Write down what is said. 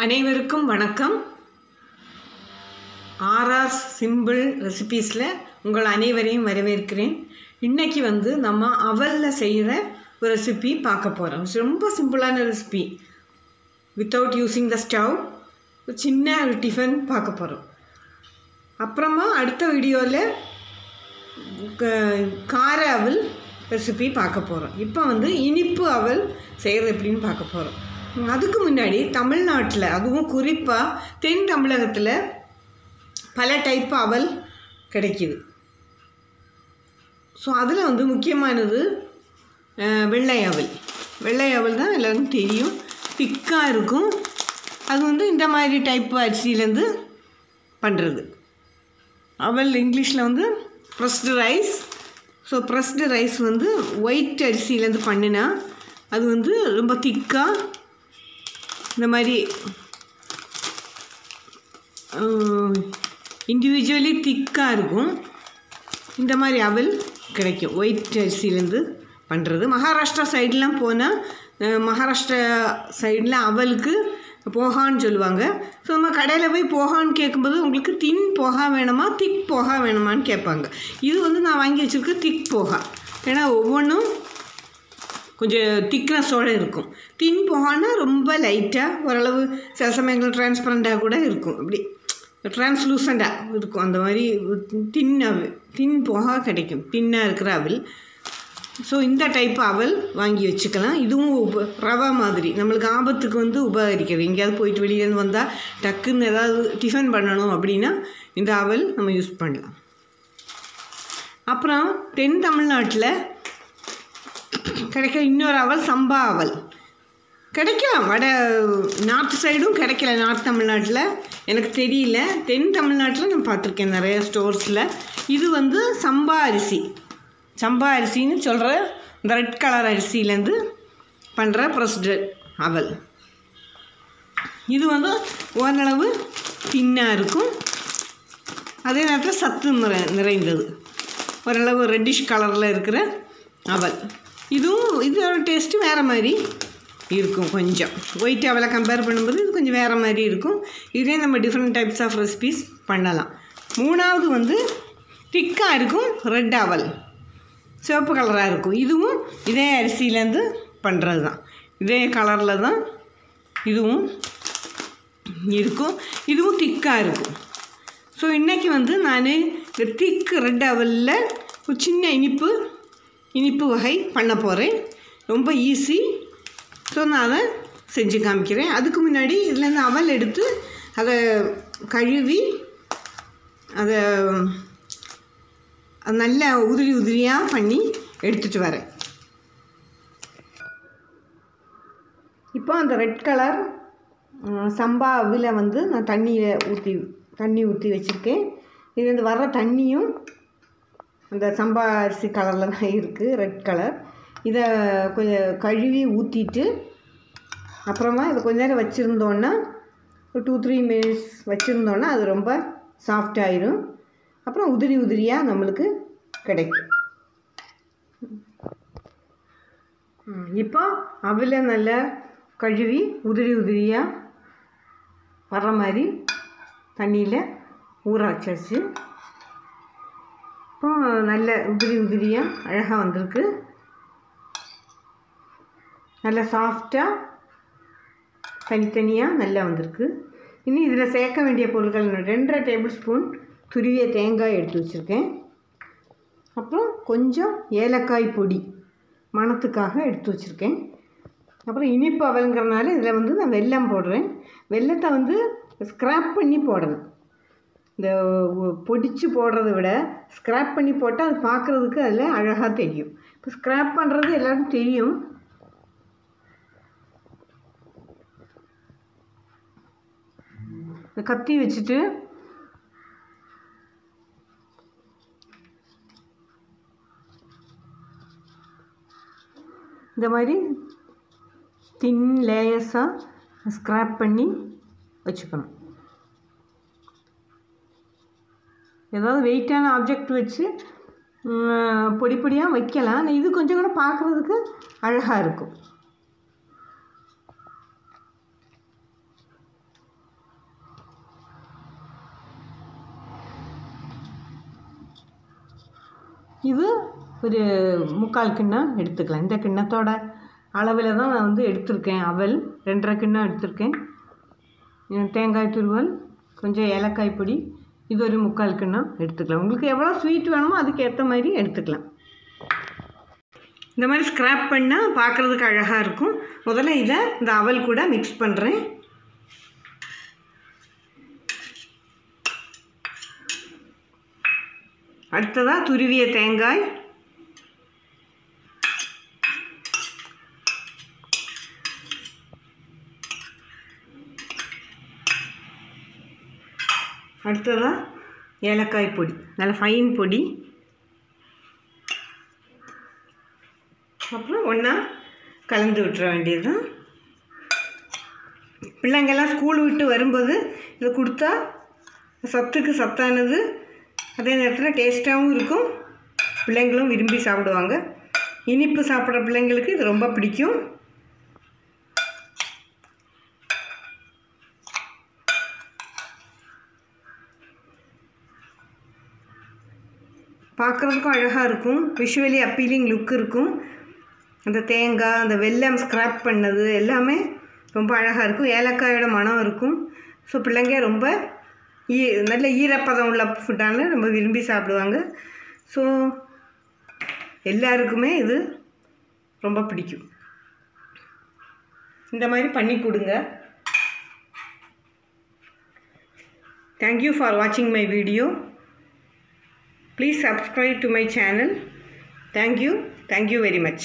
அனைவருக்கும் வணக்கம். RR simple ரெசிபீஸில் உங்கள் அனைவரையும் வரவேற்கிறேன். இன்றைக்கி நம்ம அவலில் செய்கிற ஒரு ரெசிபி பார்க்க போகிறோம். ரொம்ப சிம்பிளான recipe, without using the stove. ஒரு சின்ன டிஃபன் பார்க்க போகிறோம். அப்புறமா அடுத்த வீடியோவில் கார அவல் ரெசிபி பார்க்க போகிறோம். இப்போ இனிப்பு அவல் செய்கிறது எப்படின்னு பார்க்க போகிறோம். அதுக்கு முன்னாடி தமிழ்நாட்டில், அதுவும் குறிப்பாக தென் தமிழகத்தில் பல டைப் அவல் கிடைக்கிது. ஸோ அதில் முக்கியமானது வெள்ளை அவல். வெள்ளை அவல் தான் எல்லாருக்கும் தெரியும், திக்காக இருக்கும். அது இந்த மாதிரி டைப் அரிசியிலேருந்து பண்ணுறது அவல். இங்கிலீஷில் pressed rice. So pressed rice white அரிசியிலேருந்து பண்ணினா அது ரொம்ப திக்காக இந்த மாதிரி இண்டிவிஜுவலி திக்காக இருக்கும். இந்த மாதிரி அவல் கிடைக்கும் ஒயிட் அரிசியிலேருந்து பண்ணுறது. மகாராஷ்டிரா சைடெலாம் போனால், மகாராஷ்டிரா சைடில் அவலுக்கு போகான்னு சொல்லுவாங்க. ஸோ நம்ம கடையில் போய் போகான்னு கேட்கும்போது உங்களுக்கு தின் போகா வேணுமா திக் போகா வேணுமான்னு கேட்பாங்க. இது நான் வாங்கி வச்சுருக்க திக் போகா. ஏன்னா ஒவ்வொன்றும் கொஞ்சம் திக்னஸோடு இருக்கும். தின் போகான்னா ரொம்ப லைட்டாக, ஓரளவு சில சமயங்கள் டிரான்ஸ்பரண்ட்டாக கூட இருக்கும், அப்படி டிரான்ஸ்லூசண்டாக இருக்கும். அந்த மாதிரி தின் போகா கிடைக்கும், தின்னாக இருக்கிற அவல். ஸோ இந்த டைப் அவல் வாங்கி வச்சுக்கலாம். இதுவும் ரவா மாதிரி நம்மளுக்கு ஆபத்துக்கு உபகரிக்கிறது. எங்கேயாவது போயிட்டு வெளியிலேருந்து வந்தால் டக்குன்னு ஏதாவது டிஃபன் பண்ணணும் அப்படின்னா இந்த அவல் நம்ம யூஸ் பண்ணலாம். அப்புறம் தென் தமிழ்நாட்டில் கிடைக்கிற இன்னொரு அவல் சம்பா அவல் கிடைக்கலாம். நார்த் சைடும் கிடைக்கல. நார்த் தமிழ்நாட்டில் எனக்கு தெரியல. தென் தமிழ்நாட்டில் நான் பார்த்துருக்கேன் நிறைய ஸ்டோர்ஸில். இது சம்பா அரிசி. சம்பா அரிசின்னு சொல்கிற இந்த ரெட் கலர் அரிசியிலேருந்து பண்ணுற ப்ரெஸ்டு அவல். இது ஓரளவு தின்னாக இருக்கும், அதே நேரத்தில் சத்து நிறைந்தது. ஓரளவு ரெட்டிஷ் கலரில் இருக்கிற அவல். இதோட டேஸ்ட்டு வேறு மாதிரி இருக்கும். கொஞ்சம் ஒயிட் அவலை கம்பேர் பண்ணும்போது இது கொஞ்சம் வேறு மாதிரி இருக்கும். இதே நம்ம டிஃப்ரெண்ட் டைப்ஸ் ஆஃப் ரெசிபீஸ் பண்ணலாம். மூணாவது திக்காக இருக்கும் ரெட் அவல், சிவப்பு கலராக இருக்கும். இதுவும் இதே அரிசியிலேருந்து பண்ணுறது தான், இதே கலரில் தான் இதுவும் இருக்கும். இதுவும் திக்காக இருக்கும். ஸோ இன்றைக்கி நான் இந்த திக் ரெட் அவலில் ஒரு சின்ன இனிப்பு வகை பண்ண போகிறேன். ரொம்ப ஈஸி. ஸோ நான் அதை செஞ்சு காமிக்கிறேன். அதுக்கு முன்னாடி இதுலேருந்து அவல் எடுத்து அதை கழுவி அதை நல்லா உதிரியாக பண்ணி எடுத்துகிட்டு வரேன். இப்போ அந்த ரெட் கலர் சம்பா அவில நான் தண்ணி ஊற்றி வச்சுருக்கேன். இதுலேருந்து வர்ற தண்ணியும் அந்த சம்பா அரிசி கலரில் தான் இருக்குது, ரெட் கலர். இதை கொஞ்சம் கழுவி ஊற்றிட்டு அப்புறமா இதை கொஞ்ச நேரம் வச்சுருந்தோன்னா, ஒரு 2-3 மினிட்ஸ் வச்சுருந்தோன்னா அது ரொம்ப சாஃப்டாயிரும். அப்புறம் உதிரியாக நம்மளுக்கு கிடைக்கும். இப்போ அவில நல்லா கழுவி உதிரியாக வர்ற மாதிரி தண்ணியில் ஊற வச்சாச்சு. இப்போ நல்ல உதிரியாக அழகாக வந்திருக்கு. நல்லா சாஃப்டாக தனித்தனியாக நல்லா வந்திருக்கு. இனி இதில் சேர்க்க வேண்டிய பொருட்கள் 2.5 டேபிள் ஸ்பூன் துருவிய தேங்காய் எடுத்து வச்சுருக்கேன். அப்புறம் கொஞ்சம் ஏலக்காய் பொடி மணத்துக்காக எடுத்து வச்சுருக்கேன். அப்புறம் இனிப்பு அவலுங்கிறனால இதில் நான் வெல்லம் போடுறேன். வெல்லத்தை ஸ்க்ராப் பண்ணி போடணும். இந்த பொடிச்சு போடுறத விட ஸ்க்ராப் பண்ணி போட்டால் அது பார்க்குறதுக்கு அதில் அழகாக தெரியும். இப்போ ஸ்க்ராப் பண்ணுறது எல்லாருக்கும் தெரியும். கத்தி வச்சுட்டு இந்த மாதிரி தின் லேயர்ஸாக ஸ்க்ராப் பண்ணி வச்சுக்கணும். ஏதாவது வெயிட்டான ஆப்ஜெக்ட் வச்சு பொடியாக வைக்கலாம். இது கொஞ்சம் கூட பார்க்குறதுக்கு அழகாக இருக்கும். இது ஒரு 3/4 கிண்ணம் எடுத்துக்கலாம். இந்த கிண்ணத்தோட அளவில் தான் நான் வந்து எடுத்திருக்கேன். அவல் 2.5 கிண்ணம் எடுத்திருக்கேன். தேங்காய் துருவல், கொஞ்சம் ஏலக்காய் பொடி, இது ஒரு 3/4 கிண்ணம் எடுத்துக்கலாம். உங்களுக்கு எவ்வளோ ஸ்வீட் வேணுமோ அதுக்கு ஏற்ற மாதிரி எடுத்துக்கலாம். இந்த மாதிரி ஸ்க்ராப் பண்ணால் பார்க்குறதுக்கு அழகாக இருக்கும். முதல்ல இதை இந்த அவல் கூட மிக்ஸ் பண்ணுறேன். அடுத்ததாக துருவிய தேங்காய், அடுத்ததாக ஏலக்காய் பொடி, நல்ல ஃபைன் பொடி. அப்புறம் ஒன்றா கலந்து விட்டுற வேண்டியது. பிள்ளைங்கள்லாம் ஸ்கூல் விட்டு வரும்போது இதை கொடுத்தா சத்துக்கு சத்தானது, அதே நேரத்தில் டேஸ்ட்டாகவும் இருக்கும். பிள்ளைங்களும் விரும்பி சாப்பிடுவாங்க. இனிப்பு சாப்பிட்ற பிள்ளைங்களுக்கு இது ரொம்ப பிடிக்கும். பார்க்குறதுக்கும் அழகாக இருக்கும். விஷுவலி அப்பீலிங் லுக் இருக்கும். அந்த தேங்காய், அந்த வெல்லம் ஸ்க்ராப் பண்ணது எல்லாமே ரொம்ப அழகாக இருக்கும். ஏலக்காயோட மனம் இருக்கும். ஸோ பிள்ளைங்க ரொம்ப நல்ல ஈரப்பதம் உள்ள ஃபுட்டான ரொம்ப விரும்பி சாப்பிடுவாங்க. ஸோ எல்லாருக்குமே இது ரொம்ப பிடிக்கும். இந்த மாதிரி பண்ணி கொடுங்க. தேங்க்யூ ஃபார் வாட்சிங் my video. Please subscribe to my channel. Thank you very much.